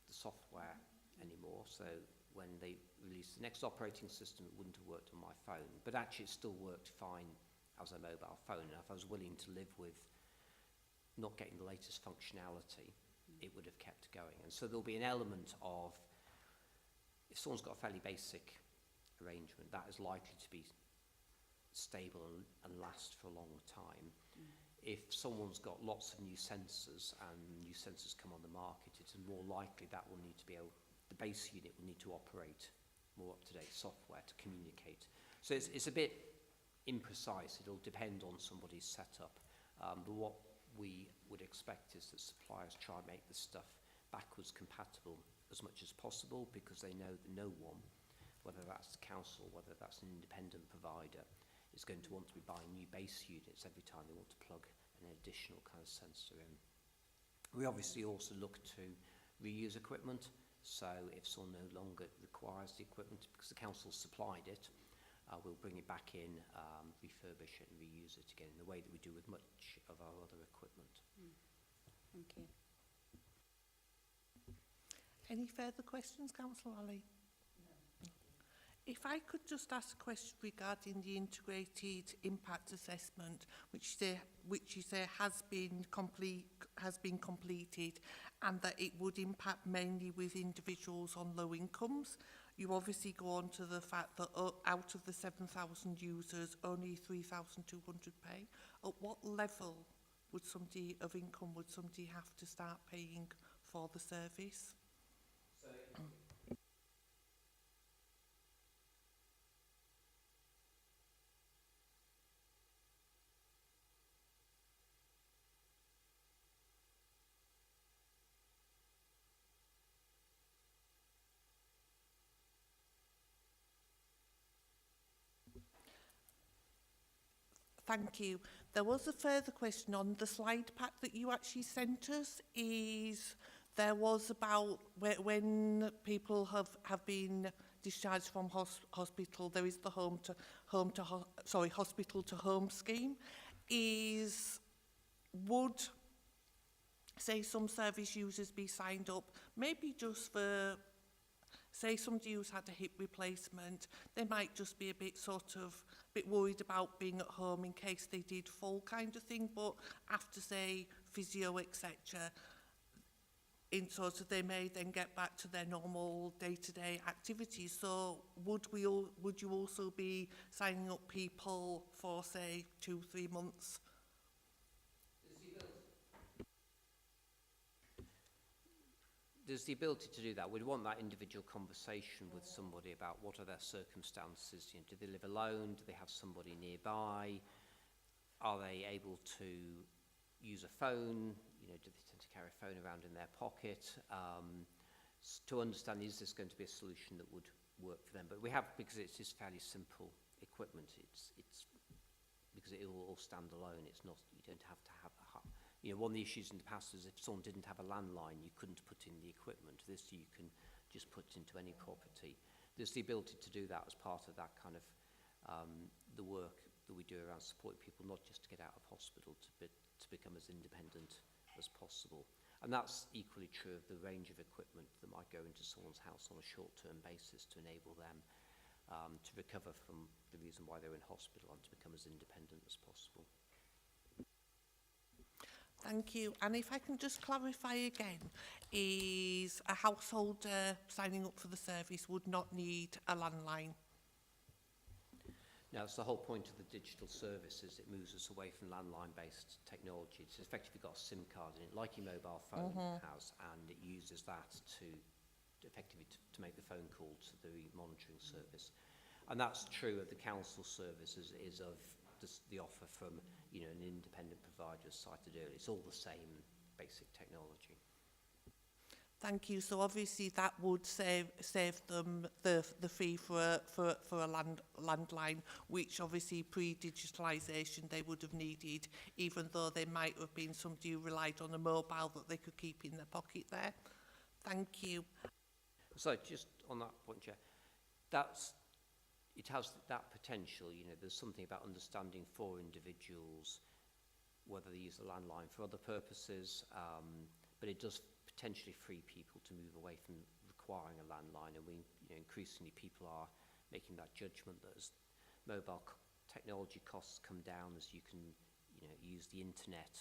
the software anymore, so when they released the next operating system, it wouldn't have worked on my phone. But actually, it still worked fine as a mobile phone. And if I was willing to live with not getting the latest functionality, it would have kept going. And so there'll be an element of, if someone's got a fairly basic arrangement, that is likely to be stable and last for a long time. If someone's got lots of new sensors and new sensors come on the market, it's more likely that will need to be able, the base unit will need to operate more up-to-date software to communicate. So it's a bit imprecise. It'll depend on somebody's setup. But what we would expect is that suppliers try and make this stuff backwards compatible as much as possible, because they know that no one, whether that's the council, whether that's an independent provider, is going to want to be buying new base units every time they want to plug an additional kind of sensor in. We obviously also look to reuse equipment. So if someone no longer requires the equipment because the council supplied it, we'll bring it back in, refurbish it and reuse it again in the way that we do with much of our other equipment. Thank you. Any further questions, Councillor Ali? No. If I could just ask a question regarding the integrated impact assessment, which you say has been completed, and that it would impact mainly with individuals on low incomes. You obviously go on to the fact that out of the 7,000 users, only 3,200 pay. At what level would somebody of income would somebody have to start paying for the service? Thank you. There was a further question on the slide pack that you actually sent us. There was about when people have been discharged from hospital, there is the hospital to home scheme. Would, say, some service users be signed up, maybe just for, say, somebody who's had a hip replacement, they might just be a bit worried about being at home in case they did fall kind of thing, but after, say, physio, etc., they may then get back to their normal day-to-day activities. So would you also be signing up people for, say, 2-3 months? There's the ability to do that. We'd want that individual conversation with somebody about what are their circumstances. You know, do they live alone? Do they have somebody nearby? Are they able to use a phone? You know, do they tend to carry a phone around in their pocket? To understand, is this going to be a solution that would work for them? But we have, because it's just fairly simple equipment, it's because it will all stand alone. It's not, you don't have to have you know, one of the issues in the past is if someone didn't have a landline, you couldn't put in the equipment. This you can just put into any property. There's the ability to do that as part of that kind of the work that we do around supporting people, not just to get out of hospital, to become as independent as possible. And that's equally true of the range of equipment that might go into someone's house on a short-term basis to enable them to recover from the reason why they're in hospital and to become as independent as possible. Thank you. And if I can just clarify again, is a householder signing up for the service would not need a landline? Now, it's the whole point of the digital services. It moves us away from landline-based technology. It's effectively got a SIM card in it, like your mobile phone has, and it uses that to effectively to make the phone call to the monitoring service. And that's true of the council service as it is of the offer from, you know, an independent provider as cited earlier. It's all the same basic technology. Thank you. So obviously that would save them the fee for a landline, which obviously pre-digitalisation they would have needed, even though they might have been somebody who relied on a mobile that they could keep in their pocket there. Thank you. So just on that point, Chair, it has that potential. You know, there's something about understanding for individuals whether they use the landline for other purposes, but it does potentially free people to move away from requiring a landline. And increasingly people are making that judgment that as mobile technology costs come down, as you can, use the internet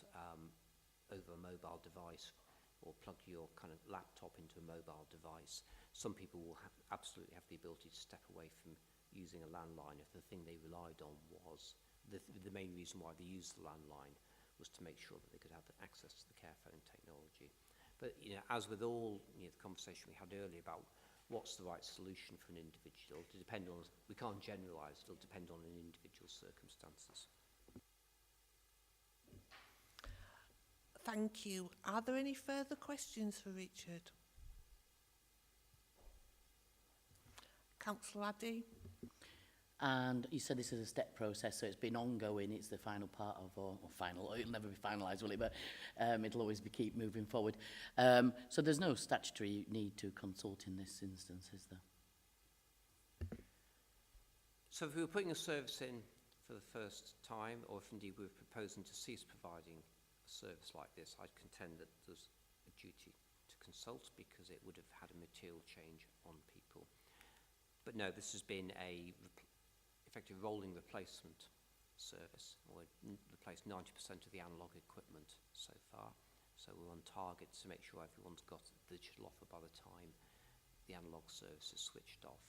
over a mobile device or plug your kind of laptop into a mobile device, some people will absolutely have the ability to step away from using a landline if the thing they relied on was the main reason why they used the landline was to make sure that they could have access to the care phone technology. But as with all the conversation we had earlier about what's the right solution for an individual, we can't generalise, it'll depend on an individual's circumstances. Thank you. Are there any further questions for Richard? Councillor Addy? And you said this is a step process, so it's been ongoing. It's the final part of, or final, it'll never be finalised, will it? But it'll always keep moving forward. So there's no statutory need to consult in this instance, is there? So if we were putting a service in for the first time, or if indeed we were proposing to cease providing a service like this, I'd contend that there's a duty to consult because it would have had a material change on people. But But no, this has been a effective rolling replacement service. We've replaced 90% of the analogue equipment so far. So we're on target to make sure everyone's got the digital offer by the time the analogue service is switched off.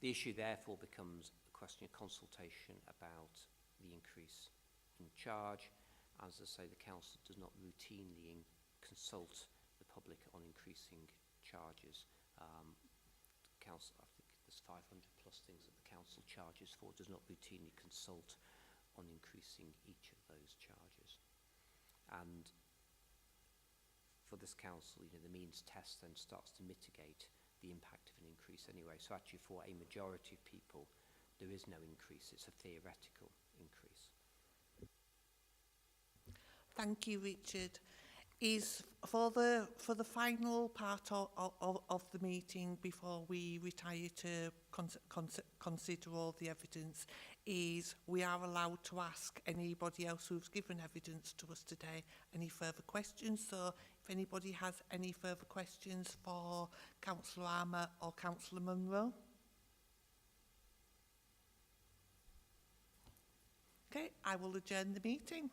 The issue therefore becomes a question of consultation about the increase in charge. As I say, the council does not routinely consult the public on increasing charges. Council, I think there's 500 plus things that the council charges for, does not routinely consult on increasing each of those charges. And for this council, you know, the means test then starts to mitigate the impact of an increase anyway. So actually for a majority of people, there is no increase, it's a theoretical increase. Thank you, Richard. Is for the final part of the meeting before we retire to consider all the evidence, is we are allowed to ask anybody else who's given evidence to us today any further questions. So if anybody has any further questions for Councillor Armour or Councillor Munro. Okay, I will adjourn the meeting.